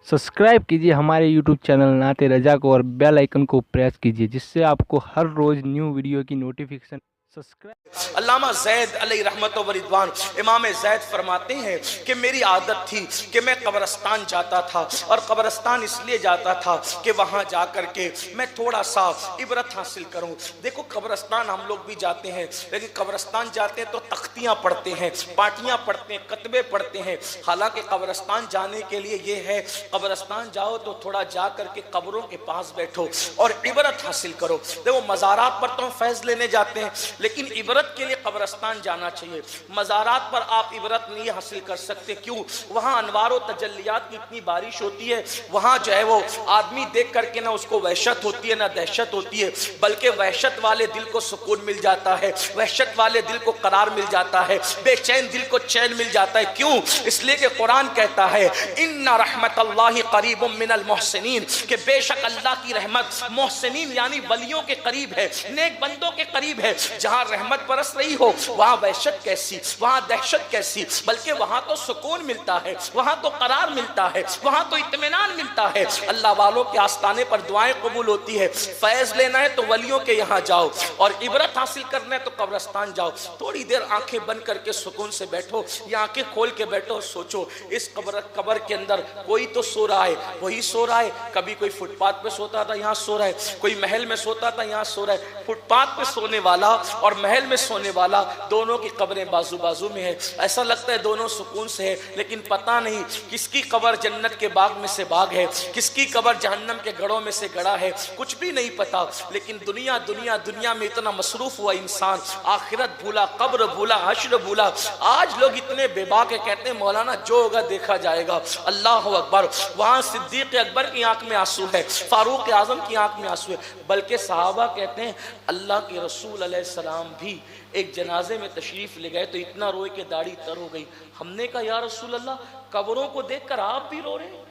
Subscribe कीजिए हमारे YouTube channel नाते रजा को और बेल आइकन को प्रेस कीजिए जिससे आपको हर रोज़ न्यू वीडियो की नोटिफिकेशन सब्सक्राइब। अल्लामा ज़ैद अलैहि रहमत व रिदवान इमाम ज़ैद फरमाते हैं कि मेरी आदत थी कि मैं कब्रिस्तान जाता था, और कब्रिस्तान इसलिए जाता था कि वहाँ जा कर के मैं थोड़ा सा इबरत हासिल करूँ। देखो कब्रिस्तान हम लोग भी जाते हैं, लेकिन कब्रिस्तान जाते हैं तो तख्तियाँ पढ़ते हैं, पाटियाँ पढ़ते हैं, कतबे पढ़ते हैं। हालांकि कब्रिस्तान जाने के लिए ये है, कब्रिस्तान जाओ तो थोड़ा जा कर के कब्रों के पास बैठो और इबरत हासिल करो। देखो मज़ारात पर तो हम फैज़ लेने जाते हैं, लेकिन इबरत के लिए कब्रिस्तान जाना चाहिए। मज़ारात पर आप इबरत नहीं हासिल कर सकते, क्यों? वहाँ अनवार और तजल्लियात की इतनी बारिश होती है, वहाँ जो है वो आदमी देख करके ना उसको वहशत होती है ना दहशत होती है, बल्कि वहशत वाले दिल को सुकून मिल जाता है, वहशत वाले दिल को करार मिल जाता है, बेचैन दिल को चैन मिल जाता है। क्यों? इसलिए कि कुरान कहता है इन्ना रहमतल्लाहि करीबुम मिनल मुहसिनीन, कि बेशक अल्लाह की रहमत मुहसिनीन यानी वलियों के करीब है, नेक बंदों के करीब है। जहाँ रहमत बरस रही हो वहाँ वहशत कैसी, वहाँ दहशत कैसी, बल्कि वहाँ तो सुकून मिलता है, वहाँ तो करार मिलता है, वहाँ तो इत्मीनान मिलता है। अल्लाह वालों के आस्ताने पर दुआएं कबूल होती है। फैज़ लेना है तो वलियों के यहाँ जाओ, और इबरत हासिल करना है तो कब्रिस्तान जाओ। थोड़ी देर आंखें बंद करके सुकून से बैठो या आंखें खोल के बैठो, सोचो इस कब्र के अंदर कोई तो सो रहा है, वही सो रहा है। कभी कोई फुटपाथ पे सोता था, यहाँ सो रहा है, कोई महल में सोता था, यहाँ सो रहा है। फुटपाथ पे सोने वाला और महल में सोने वाला दोनों की कब्रें बाजू बाजू में है। ऐसा लगता है दोनों सुकून से है, लेकिन पता नहीं किसकी कब्र जन्नत के बाग में से बाग है, किसकी कब्र जहन्नम के गढ़ों में से गड़ा है, कुछ भी नहीं पता। लेकिन दुनिया दुनिया दुनिया में इतना मसरूफ हुआ इंसान, आखिरत भूला, कब्र भूला, हश्र भूला। आज लोग इतने बेबाक है, कहते हैं मौलाना जो होगा देखा जाएगा। अल्लाह अकबर। वहाँ सिद्दीक अकबर की आंख में आंसू है, फारूक आजम की आंख में आंसू है, बल्कि सहाबा कहते हैं अल्लाह के रसूल अलैहिस्सलाम भी एक जनाजे में तशरीफ ले गए तो इतना रोए कि दाढ़ी तर हो गई। हमने कहा या रसूल अल्लाह, कब्रों को देखकर आप भी रो रहे हैं?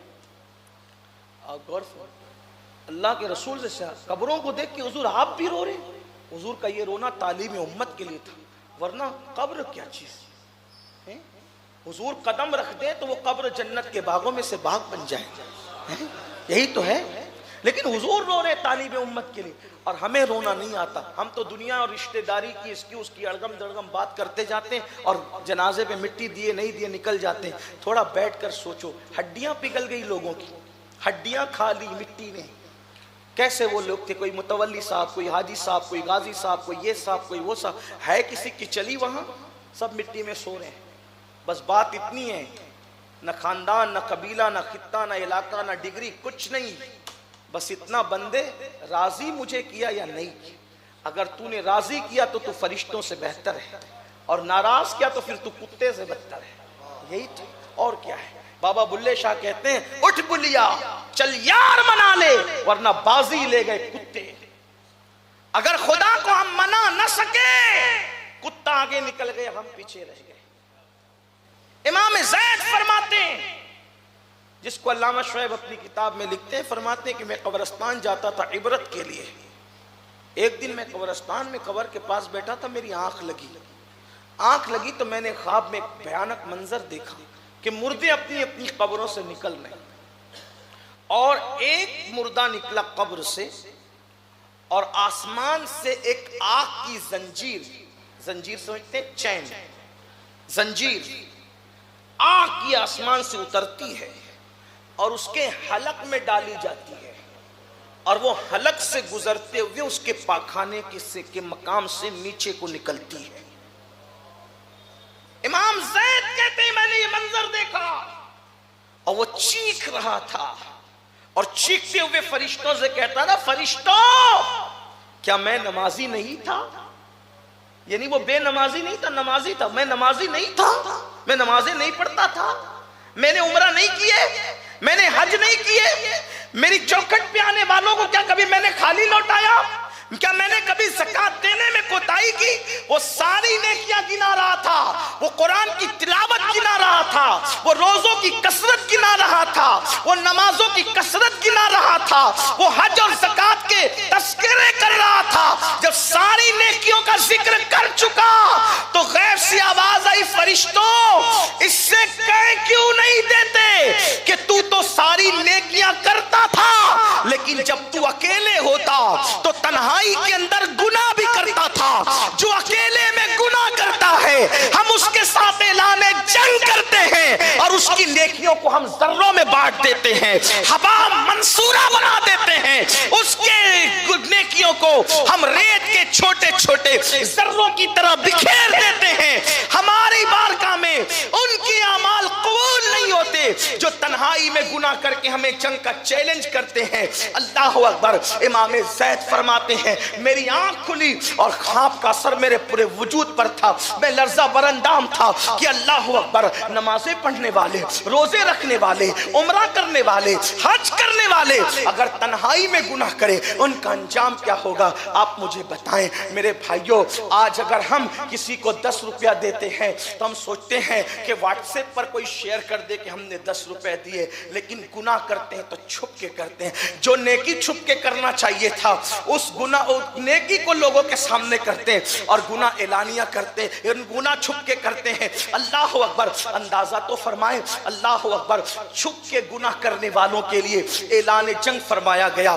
आप गौर फरमाइए, अल्लाह के रसूल से कब्रों को देख के हुजूर आप भी रो रहे हैं? हुजूर का ये रोना तालीम उम्मत के लिए था, वरना कब्र क्या चीज है? हुजूर कदम रख दे तो वो कब्र जन्नत के बागों में से बाग बन जाए, यही तो है। लेकिन हुजूर रो रहे तालीब उम्मत के लिए, और हमें रोना नहीं आता। हम तो दुनिया और रिश्तेदारी की इसकी उसकी अड़गम दड़गम बात करते जाते हैं और जनाजे पे मिट्टी दिए नहीं दिए निकल जाते हैं। थोड़ा बैठकर सोचो, हड्डियां पिघल गई लोगों की, हड्डियां खा ली मिट्टी ने। कैसे वो लोग थे, कोई मुतवल्ली साहब, कोई हाजी साहब, कोई गाजी साहब, कोई ये साहब, कोई वो साहब, है किसी की चली? वहां सब मिट्टी में सो रहे हैं। बस बात इतनी है, न खानदान, न कबीला, न खित्ता, न इलाका, न डिग्री, कुछ नहीं। बस इतना, बंदे राजी मुझे किया या नहीं। अगर तूने राजी किया तो तू फरिश्तों से बेहतर है, और नाराज किया तो फिर तू कुत्ते से बदतर है। यही तो, और क्या है। बाबा बुल्ले शाह कहते हैं उठ बुलिया चल यार मना ले, वरना बाजी ले गए कुत्ते। अगर खुदा को हम मना न सके, कुत्ता आगे निकल गए, हम पीछे रह गए। इमाम ज़ैद फरमाते हैं, जिसको अल्लामा शुएब अपनी किताब में लिखते हैं, फरमाते हैं कि मैं कब्रिस्तान जाता था इबरत के लिए। एक दिन मैं कब्रिस्तान में कब्र के पास बैठा था, मेरी आंख लगी तो मैंने ख्वाब में एक भयानक मंजर देखा कि मुर्दे अपनी अपनी कब्रों से निकल रहे, और एक मुर्दा निकला कब्र से, और आसमान से एक आग की जंजीर समझते हैं, चैन, जंजीर आग की आसमान से उतरती है और उसके हलक में डाली जाती है, और वो हलक से गुजरते हुए उसके पाखाने के मकाम से नीचे को निकलती है। इमाम ज़ैद कहते हैं मैंने ये मंजर देखा, और वो चीख रहा था, और चीखते हुए फरिश्तों से कहता था, फरिश्तों क्या मैं नमाजी नहीं था? यानी वो बेनमाजी नहीं था, नमाजी था। मैं नमाजी नहीं था, मैं नमाजें नहीं पढ़ता था, मैंने उम्रा नहीं किए, मैंने हज नहीं किए, मेरी चौखट पे आने वालों को क्या कभी मैंने खाली लौटाया? क्या मैंने कभी ज़कात देने में कोताही की? वो सारी नेकियां गिना रहा था, वो कुरान की तिलावत गिना रहा था, वो रोजों की कसरत गिना रहा था, वो नमाजों की कसरत गिना रहा था, वो हज और ज़कात के तस्करे कर रहा था। जब सारी नेकियों का जिक्र कर चुका तो गैब से आवाज आई, फरिश्तों इससे कह क्यों नहीं देते कि तू तो सारी اور اس کی نیکیوں کو ہم ذروں میں بانٹ دیتے ہیں، ہوا منصورہ بنا دیتے ہیں، اس کے نیکیوں کو ہم ریت کے چھوٹے چھوٹے ذروں کی طرح بکھیر دیتے ہیں، ہماری بارگاہ میں ان کے اعمال قبول نہیں ہوتے جو تنہائی میں گناہ کر کے ہمیں جنگ کا چیلنج کرتے ہیں۔ اللہ اکبر۔ امام زید فرماتے ہیں میری آنکھ کھلی اور خواب کا اثر میرے پورے وجود پر تھا، میں لرزہ برندام تھا کہ اللہ اکبر، نمازیں پڑھنے والے، روزے رکھنے والے، عمرہ کرنے والے، حج کرنے والے اگر تنہائی میں گناہ کرے ان کا انجام کیا ہوگا؟ آپ مجھے بتائیں میرے بھائیوں۔ آج اگر ہم کسی کو 10 روپیہ دیتے ہیں تو ہم سوچتے ہیں کہ واٹس ایپ پر کوئی شیئر کر دے کہ ہم نے 10 روپے دیے، لیکن گناہ کرتے ہیں تو چھپ کے کرتے ہیں۔ جو نیکی چھپ کے کرنا چاہیے تھا اس نیکی کو لوگوں کے سامنے کرتے ہیں اور گناہ اعلانیہ کرتے ہیں، گناہ چھپ کے کرتے ہیں۔ اللہ اکبر۔ اندازہ تو فرمائیں، اللہ اکبر، چھپ کے گناہ کرنے والوں کے لیے اعلان جنگ فرمایا گیا۔